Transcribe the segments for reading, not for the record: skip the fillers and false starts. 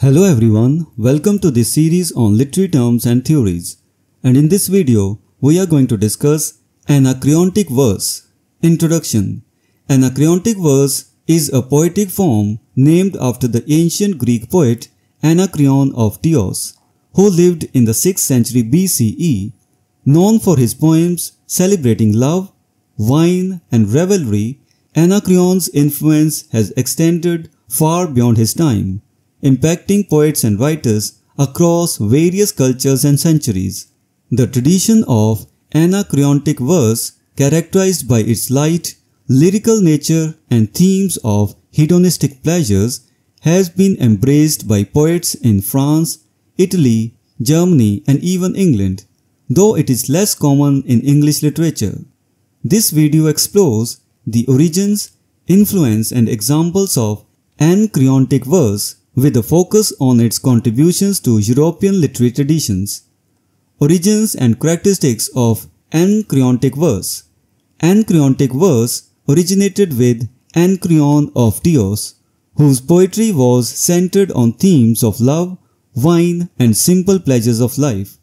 Hello everyone, welcome to this series on literary terms and theories. And in this video, we are going to discuss Anacreontic verse. Introduction. Anacreontic verse is a poetic form named after the ancient Greek poet Anacreon of Teos, who lived in the 6th century BCE. Known for his poems celebrating love, wine, and revelry, Anacreon's influence has extended far beyond his time, impacting poets and writers across various cultures and centuries. The tradition of Anacreontic verse, characterized by its light, lyrical nature and themes of hedonistic pleasures, has been embraced by poets in France, Italy, Germany, and even England, though it is less common in English literature. This video explores the origins, influence, and examples of Anacreontic verse, with a focus on its contributions to European literary traditions. Origins and characteristics of Anacreontic verse. Anacreontic verse originated with Anacreon of Teos, whose poetry was centered on themes of love, wine, and simple pleasures of life.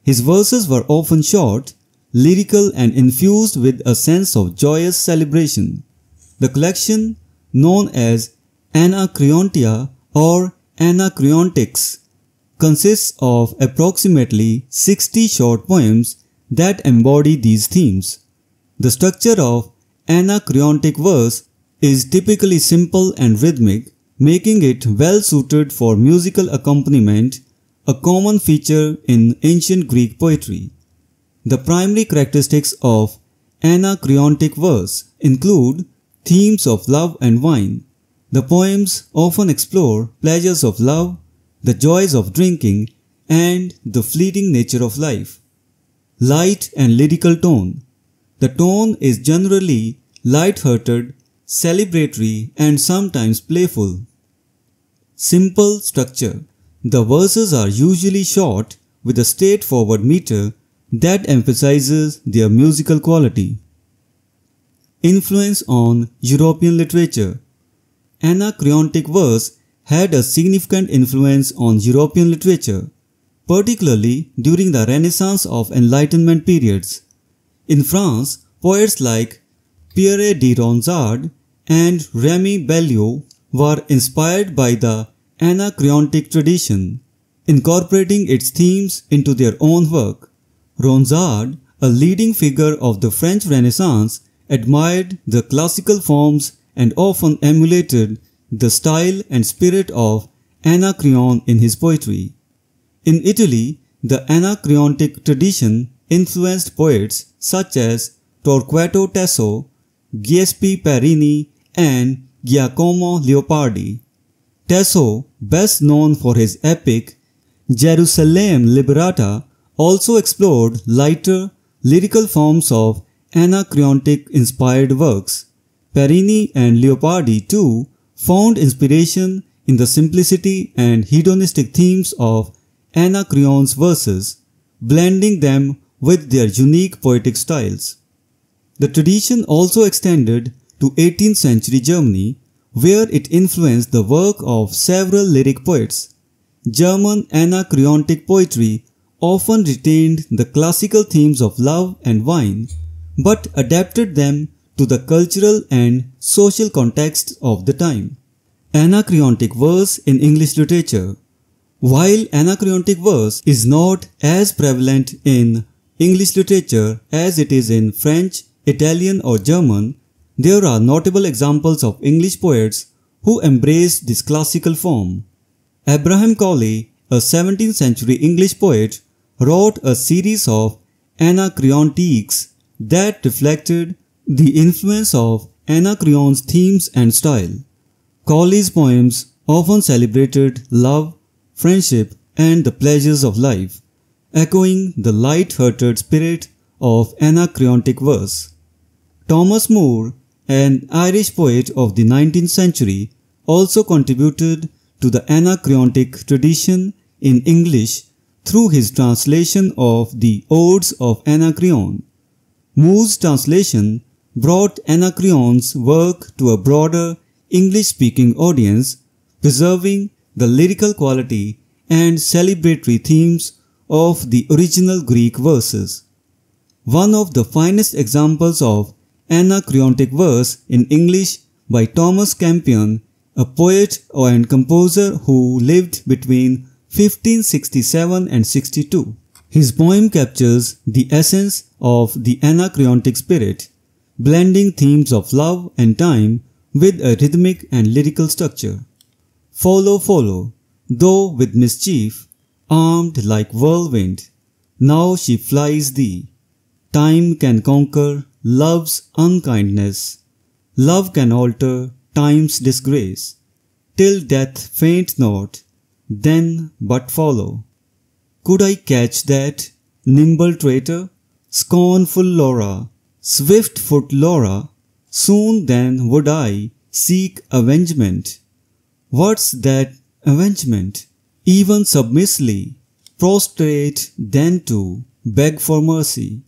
His verses were often short, lyrical, and infused with a sense of joyous celebration. The collection, known as Anacreontia or Anacreontics, consists of approximately 60 short poems that embody these themes. The structure of Anacreontic verse is typically simple and rhythmic, making it well suited for musical accompaniment, a common feature in ancient Greek poetry. The primary characteristics of Anacreontic verse include themes of love and wine. The poems often explore pleasures of love, the joys of drinking, and the fleeting nature of life. Light and lyrical tone. The tone is generally light-hearted, celebratory, and sometimes playful. Simple structure. The verses are usually short with a straightforward meter that emphasizes their musical quality. Influence on European literature. Anacreontic verse had a significant influence on European literature, particularly during the Renaissance of Enlightenment periods. In France, poets like Pierre de Ronsard and Rémy Belleau were inspired by the Anacreontic tradition, incorporating its themes into their own work. Ronsard, a leading figure of the French Renaissance, admired the classical forms and often emulated the style and spirit of Anacreon in his poetry. In Italy, the Anacreontic tradition influenced poets such as Torquato Tasso, Giuseppe Parini, and Giacomo Leopardi. Tasso, best known for his epic Gerusalemme Liberata, also explored lighter, lyrical forms of Anacreontic-inspired works. Parini and Leopardi too found inspiration in the simplicity and hedonistic themes of Anacreon's verses, blending them with their unique poetic styles. The tradition also extended to 18th century Germany, where it influenced the work of several lyric poets. German Anacreontic poetry often retained the classical themes of love and wine, but adapted them to the cultural and social context of the time. Anacreontic verse in English literature. While Anacreontic verse is not as prevalent in English literature as it is in French, Italian, or German, there are notable examples of English poets who embraced this classical form. Abraham Cowley, a 17th century English poet, wrote a series of Anacreontics that reflected the influence of Anacreon's themes and style. Cowley's poems often celebrated love, friendship, and the pleasures of life, echoing the light-hearted spirit of Anacreontic verse. Thomas Moore, an Irish poet of the 19th century, also contributed to the Anacreontic tradition in English through his translation of the Odes of Anacreon. Moore's translation brought Anacreon's work to a broader English-speaking audience, preserving the lyrical quality and celebratory themes of the original Greek verses. One of the finest examples of Anacreontic verse in English by Thomas Campion, a poet and composer who lived between 1567 and 62. His poem captures the essence of the Anacreontic spirit, blending themes of love and time with a rhythmic and lyrical structure. Follow, follow, though with mischief, armed like whirlwind, now she flies thee. Time can conquer love's unkindness. Love can alter time's disgrace. Till death faint not, then but follow. Could I catch that nimble traitor? Scornful Laura, swift-foot Laura, soon then would I seek avengement. What's that avengement? Even submissly, prostrate then to beg for mercy.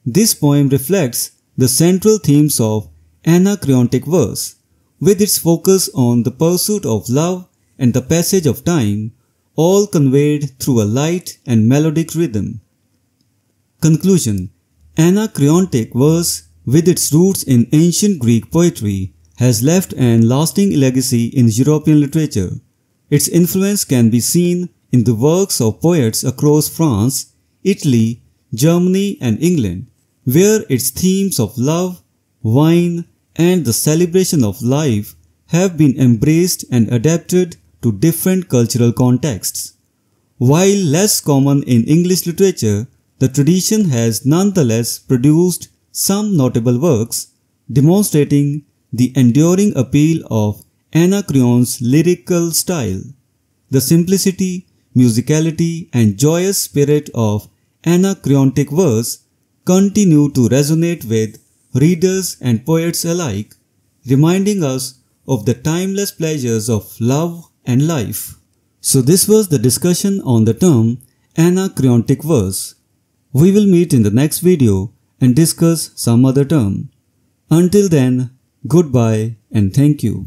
This poem reflects the central themes of Anacreontic verse, with its focus on the pursuit of love and the passage of time, all conveyed through a light and melodic rhythm. Conclusion: Anacreontic verse, with its roots in ancient Greek poetry, has left an lasting legacy in European literature. Its influence can be seen in the works of poets across France, Italy, Germany and England, where its themes of love, wine, and the celebration of life have been embraced and adapted to different cultural contexts. While less common in English literature, the tradition has nonetheless produced some notable works, demonstrating the enduring appeal of Anacreon's lyrical style. The simplicity, musicality, and joyous spirit of Anacreontic verse continue to resonate with readers and poets alike, reminding us of the timeless pleasures of love and life. So this was the discussion on the term Anacreontic verse. We will meet in the next video and discuss some other term. Until then, goodbye and thank you.